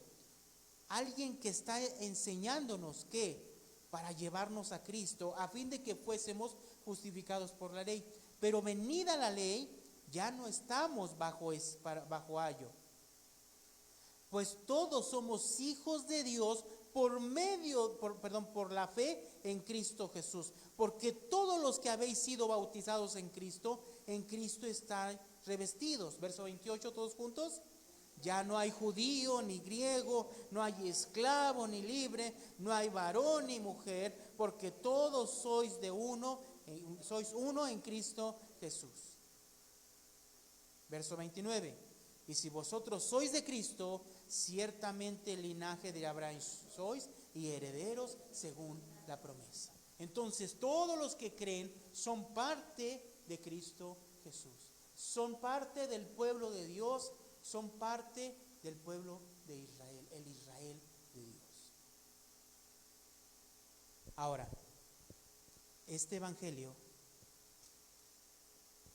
Speaker 1: alguien que está enseñándonos que para llevarnos a Cristo, a fin de que fuésemos justificados por la ley. Pero venida la ley, ya no estamos bajo ayo, pues todos somos hijos de Dios por la fe en Cristo Jesús. Porque todos los que habéis sido bautizados en Cristo están revestidos. Verso 28, todos juntos. Ya no hay judío ni griego, no hay esclavo ni libre, no hay varón ni mujer, porque todos sois uno en Cristo Jesús. Verso 29. Y si vosotros sois de Cristo, ciertamente el linaje de Abraham sois y herederos según la promesa. Entonces todos los que creen son parte de Cristo Jesús, son parte del pueblo de Dios, son parte del pueblo de Israel, el Israel de Dios. Ahora, este evangelio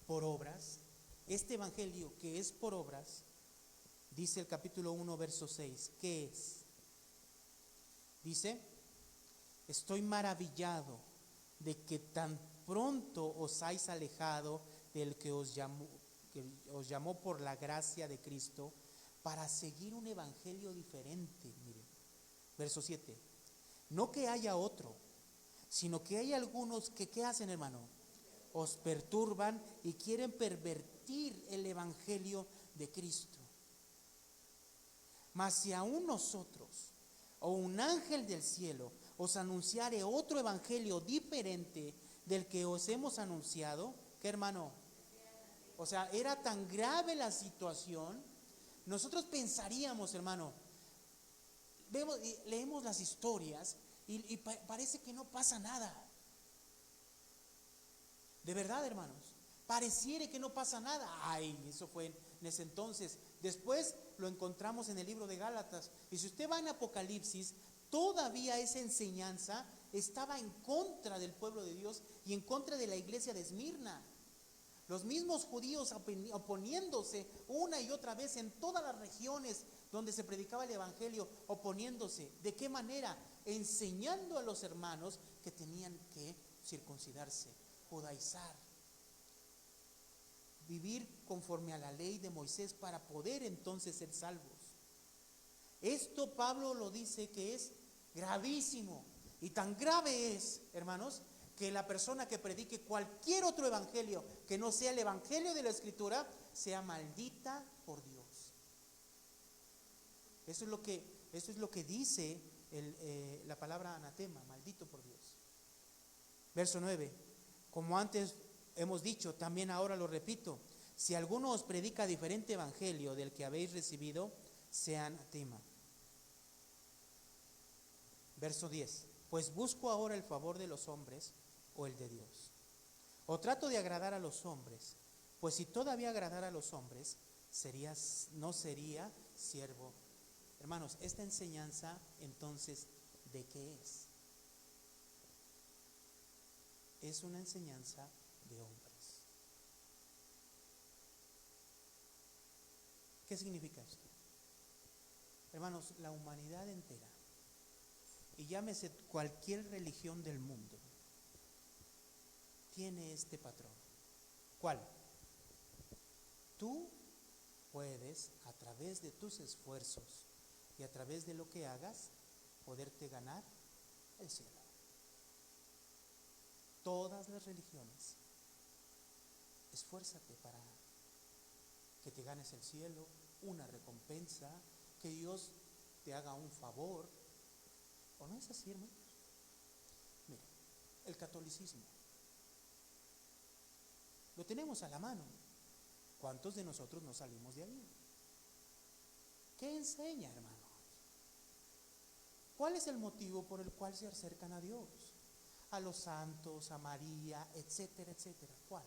Speaker 1: por obras, este evangelio que es por obras, dice el capítulo 1, verso 6, ¿qué es? Dice: estoy maravillado de que tan pronto os hayáis alejado del que os llamó por la gracia de Cristo para seguir un evangelio diferente. Mire, verso 7. No que haya otro, sino que hay algunos que, ¿qué hacen, hermano? Os perturban y quieren pervertir el evangelio de Cristo. Mas si aún nosotros o un ángel del cielo os anunciare otro evangelio diferente del que os hemos anunciado, ¿qué, hermano? O sea, era tan grave la situación. Nosotros pensaríamos, hermano, leemos las historias y parece que no pasa nada. De verdad, hermanos, pareciera que no pasa nada. Ay, eso fue en ese entonces. Después lo encontramos en el libro de Gálatas. Y si usted va en Apocalipsis, todavía esa enseñanza estaba en contra del pueblo de Dios y en contra de la iglesia de Esmirna. Los mismos judíos oponiéndose una y otra vez en todas las regiones donde se predicaba el evangelio, oponiéndose. ¿De qué manera? Enseñando a los hermanos que tenían que circuncidarse, judaizar, vivir conforme a la ley de Moisés para poder entonces ser salvos. Esto Pablo lo dice que es gravísimo, y tan grave es, hermanos, que la persona que predique cualquier otro evangelio que no sea el evangelio de la Escritura sea maldita por Dios. Eso es lo que dice la palabra anatema, maldito por Dios. Verso 9. Como antes hemos dicho, también ahora lo repito: si alguno os predica diferente evangelio del que habéis recibido, sea anatema. Verso 10. Pues busco ahora el favor de los hombres o el de Dios. O trato de agradar a los hombres, pues si todavía agradara a los hombres, no sería siervo. Hermanos, esta enseñanza entonces, ¿de qué es? Es una enseñanza de hombres. ¿Qué significa esto? Hermanos, la humanidad entera, y llámese cualquier religión del mundo, tiene este patrón. ¿Cuál? Tú puedes, a través de tus esfuerzos y a través de lo que hagas, poderte ganar el cielo. Todas las religiones, esfuérzate para que te ganes el cielo, una recompensa, que Dios te haga un favor. ¿O no es así, hermanos? Mira, el catolicismo lo tenemos a la mano. ¿Cuántos de nosotros no salimos de ahí? ¿Qué enseña, hermanos? ¿Cuál es el motivo por el cual se acercan a Dios? A los santos, a María, etcétera, etcétera. ¿Cuál?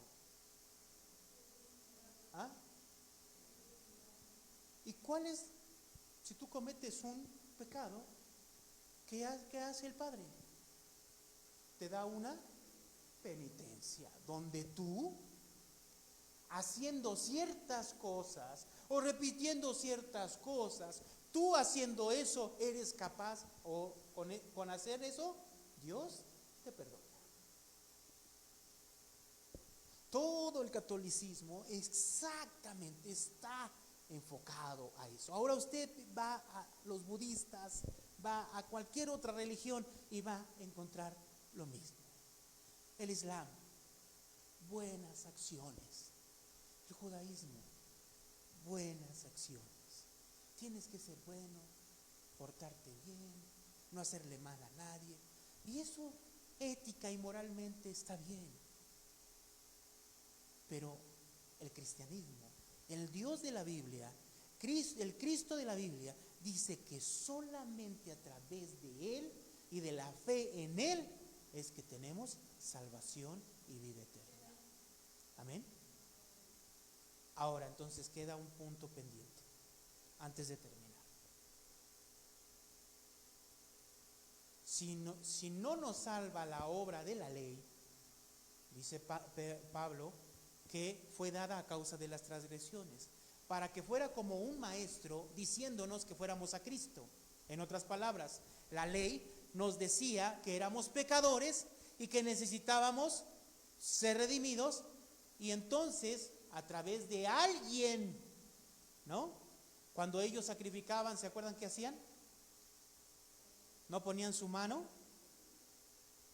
Speaker 1: ¿Ah? ¿Y cuál es? Si tú cometes un pecado, ¿qué hace el Padre? Te da una penitencia, donde tú, haciendo ciertas cosas o repitiendo ciertas cosas, tú haciendo eso eres capaz, o con hacer eso, Dios te perdona. Todo el catolicismo exactamente está enfocado a eso. Ahora usted va a los budistas, va a cualquier otra religión y va a encontrar lo mismo. El Islam, buenas acciones. El judaísmo, buenas acciones. Tienes que ser bueno, portarte bien, no hacerle mal a nadie. Y eso ética y moralmente está bien. Pero el cristianismo, el Dios de la Biblia, el Cristo de la Biblia, dice que solamente a través de Él y de la fe en Él es que tenemos salvación y vida eterna. Amén. Ahora entonces queda un punto pendiente antes de terminar. Si no nos salva la obra de la ley, dice Pablo, que fue dada a causa de las transgresiones, para que fuera como un maestro diciéndonos que fuéramos a Cristo. En otras palabras, la ley nos decía que éramos pecadores y que necesitábamos ser redimidos, y entonces a través de alguien, ¿no? Cuando ellos sacrificaban, ¿se acuerdan qué hacían? ¿No ponían su mano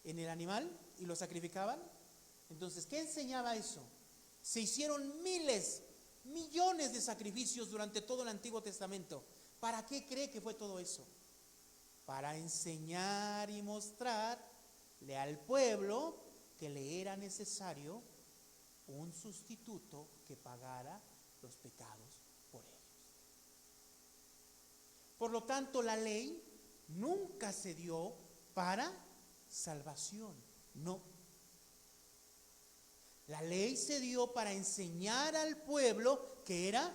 Speaker 1: en el animal y lo sacrificaban? Entonces, ¿qué enseñaba eso? Se hicieron miles, millones de sacrificios durante todo el Antiguo Testamento. ¿Para qué cree que fue todo eso? Para enseñar y mostrarle al pueblo que le era necesario un sustituto que pagara los pecados por ellos. Por lo tanto, la ley nunca se dio para salvación, no. La ley se dio para enseñar al pueblo que era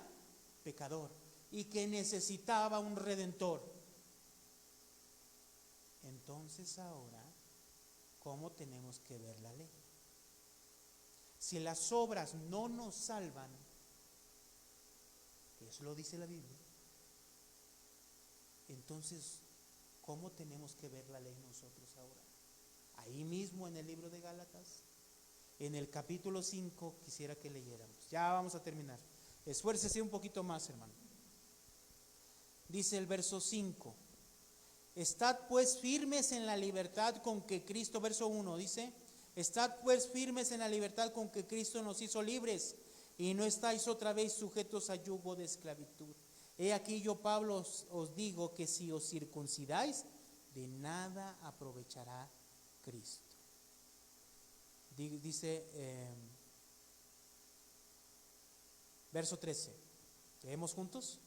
Speaker 1: pecador y que necesitaba un redentor. Entonces ahora, ¿cómo tenemos que ver la ley? Si las obras no nos salvan, eso lo dice la Biblia, entonces, ¿cómo tenemos que ver la ley nosotros ahora? Ahí mismo en el libro de Gálatas, en el capítulo 5, quisiera que leyéramos. Ya vamos a terminar. Esfuércese un poquito más, hermano. Dice el verso 5: Estad pues firmes en la libertad con que Cristo, verso 1 dice: Estad pues firmes en la libertad con que Cristo nos hizo libres, y no estáis otra vez sujetos a yugo de esclavitud. He aquí yo, Pablo, os digo que si os circuncidáis, de nada aprovechará Cristo. Dice verso 13, leemos juntos: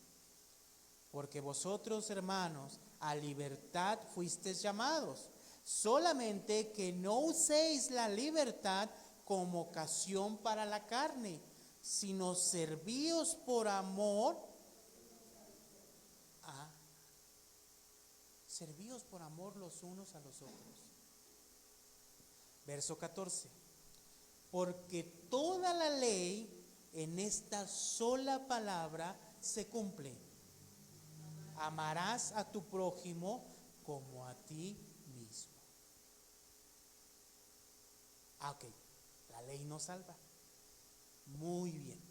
Speaker 1: Porque vosotros, hermanos, a libertad fuisteis llamados, solamente que no uséis la libertad como ocasión para la carne, sino servíos por amor servíos por amor los unos a los otros. Verso 14. Porque toda la ley en esta sola palabra se cumple. Amarás a tu prójimo como a ti mismo. Ok, la ley nos salva. Muy bien.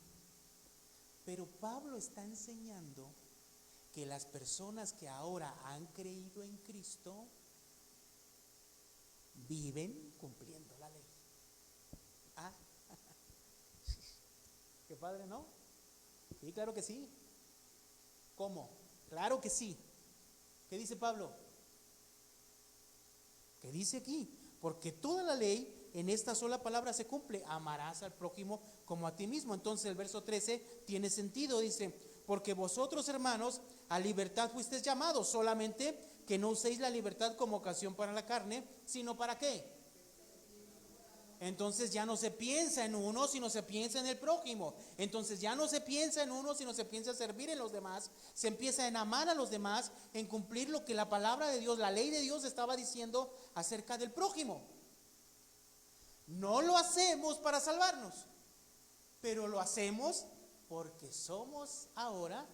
Speaker 1: Pero Pablo está enseñando que las personas que ahora han creído en Cristo viven cumpliendo la ley. Ah, qué padre, ¿no? Sí, claro que sí. ¿Cómo? Claro que sí. ¿Qué dice Pablo? ¿Qué dice aquí? Porque toda la ley en esta sola palabra se cumple. Amarás al prójimo como a ti mismo. Entonces el verso 13 tiene sentido. Dice, porque vosotros, hermanos, a libertad fuisteis llamados, solamente que no uséis la libertad como ocasión para la carne, sino para ¿qué? Entonces ya no se piensa en uno, sino se piensa en el prójimo. Entonces ya no se piensa en uno, sino se piensa en servir en los demás. Se empieza en amar a los demás, en cumplir lo que la palabra de Dios, la ley de Dios estaba diciendo acerca del prójimo. No lo hacemos para salvarnos, pero lo hacemos porque somos ahora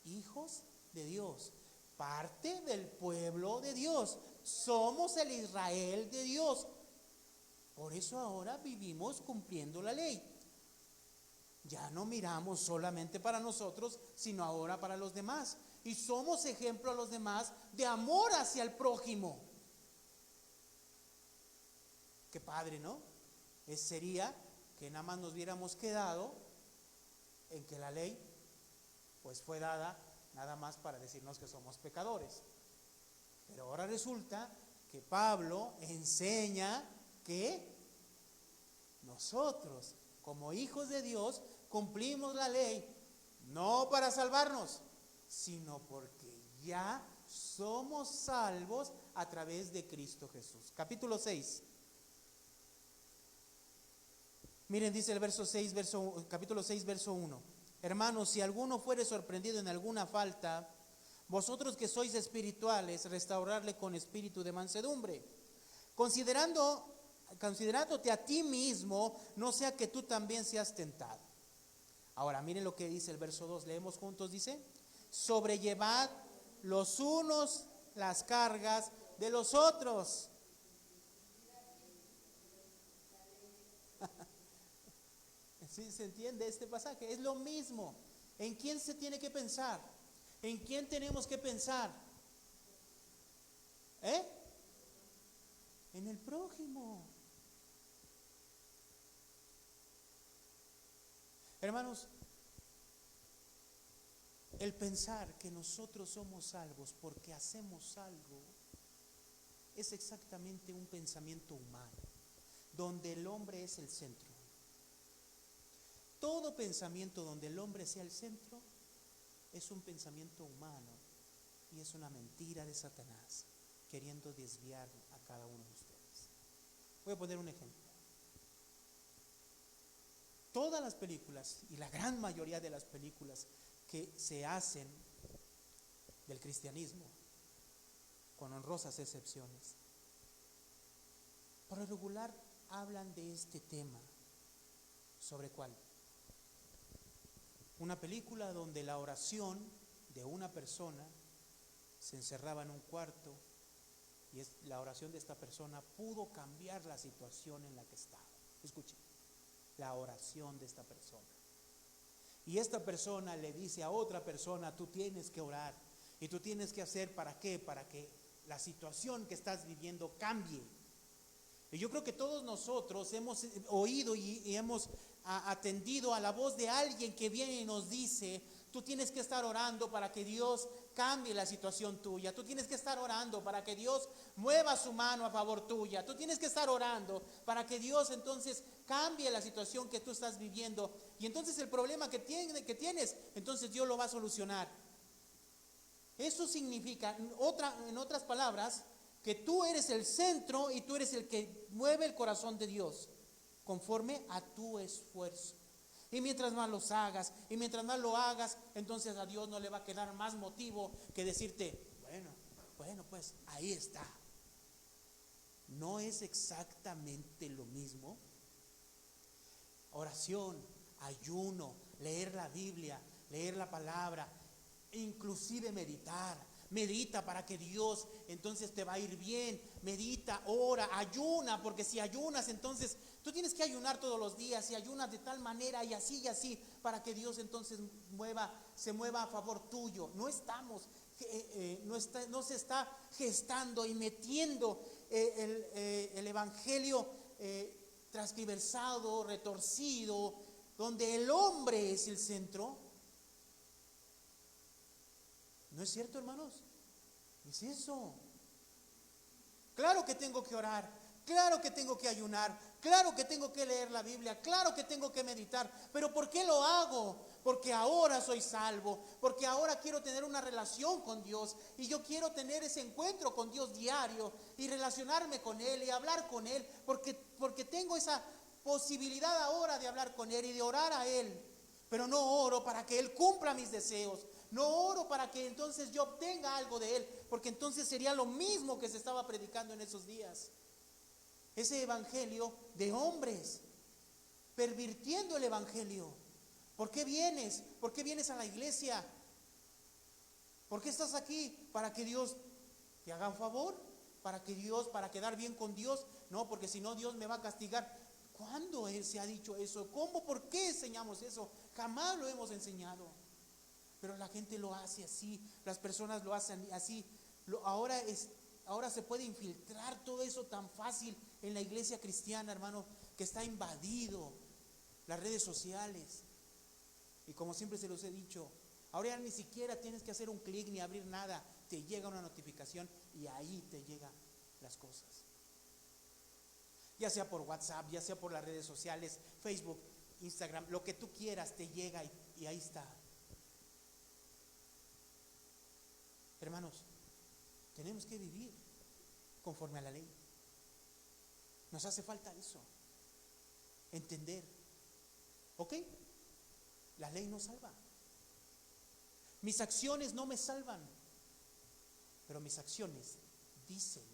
Speaker 1: hijos de Dios, parte del pueblo de Dios. Somos el Israel de Dios. Por eso ahora vivimos cumpliendo la ley. Ya no miramos solamente para nosotros, sino ahora para los demás. Y somos ejemplo a los demás de amor hacia el prójimo. Qué padre, ¿no? Sería que nada más nos hubiéramos quedado en que la ley pues fue dada nada más para decirnos que somos pecadores. Pero ahora resulta que Pablo enseña que nosotros, como hijos de Dios, cumplimos la ley, no para salvarnos, sino porque ya somos salvos a través de Cristo Jesús. Capítulo 6. Miren, dice el verso 6, capítulo 6, verso 1. Hermanos, si alguno fuere sorprendido en alguna falta, vosotros que sois espirituales, restaurarle con espíritu de mansedumbre, considerándote a ti mismo, no sea que tú también seas tentado. Ahora, miren lo que dice el verso 2, leemos juntos, dice, sobrellevad los unos las cargas de los otros. ¿Sí se entiende este pasaje? Es lo mismo. ¿En quién se tiene que pensar? ¿En quién tenemos que pensar? En el prójimo. Hermanos, el pensar que nosotros somos salvos porque hacemos algo es exactamente un pensamiento humano, donde el hombre es el centro. Todo pensamiento donde el hombre sea el centro es un pensamiento humano y es una mentira de Satanás, queriendo desviar a cada uno de ustedes. Voy a poner un ejemplo. Todas las películas y la gran mayoría de las películas que se hacen del cristianismo, con honrosas excepciones, por lo regular hablan de este tema. ¿Sobre cuál? Una película donde la oración de una persona se encerraba en un cuarto y la oración de esta persona pudo cambiar la situación en la que estaba. Escuchen, la oración de esta persona. Y esta persona le dice a otra persona, tú tienes que orar y tú tienes que hacer ¿para qué? Para que la situación que estás viviendo cambie. Y yo creo que todos nosotros hemos oído y hemos atendido a la voz de alguien que viene y nos dice, tú tienes que estar orando para que Dios cambie la situación tuya, tú tienes que estar orando para que Dios mueva su mano a favor tuya, tú tienes que estar orando para que Dios entonces cambie la situación que tú estás viviendo, y entonces el problema que tienes, entonces Dios lo va a solucionar. Eso significa, en otras palabras, que tú eres el centro y tú eres el que mueve el corazón de Dios conforme a tu esfuerzo. Y mientras más los hagas y mientras más lo hagas, entonces a Dios no le va a quedar más motivo que decirte, bueno, Bueno, pues ahí está. No es exactamente lo mismo. Oración, ayuno, leer la Biblia, leer la palabra, inclusive meditar. Medita para que Dios entonces te va a ir bien. Medita, ora, ayuna, porque si ayunas entonces tú tienes que ayunar todos los días y ayunas de tal manera y así para que Dios entonces se mueva a favor tuyo. No se está gestando y metiendo el evangelio transgiversado, retorcido, donde el hombre es el centro. ¿No es cierto, hermanos? Es eso. Claro que tengo que orar, claro que tengo que ayunar, claro que tengo que leer la Biblia, claro que tengo que meditar, pero ¿por qué lo hago? Porque ahora soy salvo, porque ahora quiero tener una relación con Dios y yo quiero tener ese encuentro con Dios diario y relacionarme con Él y hablar con Él, porque tengo esa posibilidad ahora de hablar con Él y de orar a Él, pero no oro para que Él cumpla mis deseos. No oro para que entonces yo obtenga algo de Él, porque entonces sería lo mismo que se estaba predicando en esos días. Ese evangelio de hombres, pervirtiendo el evangelio. ¿Por qué vienes? ¿Por qué vienes a la iglesia? ¿Por qué estás aquí? ¿Para que Dios te haga un favor? ¿Para quedar bien con Dios? No, porque si no Dios me va a castigar. ¿Cuándo se ha dicho eso? ¿Cómo? ¿Por qué enseñamos eso? Jamás lo hemos enseñado. Pero la gente lo hace así, las personas lo hacen así. Ahora se puede infiltrar todo eso tan fácil en la iglesia cristiana, hermano, que está invadido las redes sociales. Y como siempre se los he dicho, ahora ya ni siquiera tienes que hacer un clic ni abrir nada, te llega una notificación y ahí te llegan las cosas. Ya sea por WhatsApp, ya sea por las redes sociales, Facebook, Instagram, lo que tú quieras te llega y ahí está. Hermanos, tenemos que vivir conforme a la ley. Nos hace falta eso, entender. ¿Ok? La ley nos salva. Mis acciones no me salvan, pero mis acciones dicen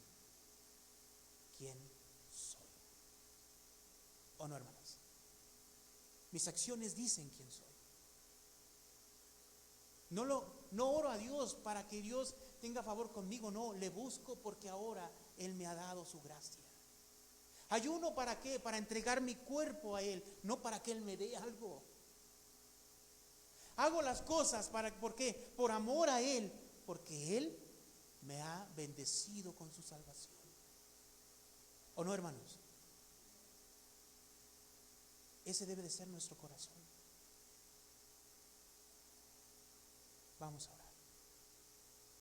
Speaker 1: quién soy. ¿O no, hermanos? Mis acciones dicen quién soy. No oro a Dios para que Dios tenga favor conmigo, no, le busco porque ahora Él me ha dado su gracia. Ayuno ¿para qué? Para entregar mi cuerpo a Él, no para que Él me dé algo. Hago las cosas ¿por qué? Por amor a Él, porque Él me ha bendecido con su salvación. ¿O no, hermanos? Ese debe de ser nuestro corazón. Vamos a orar.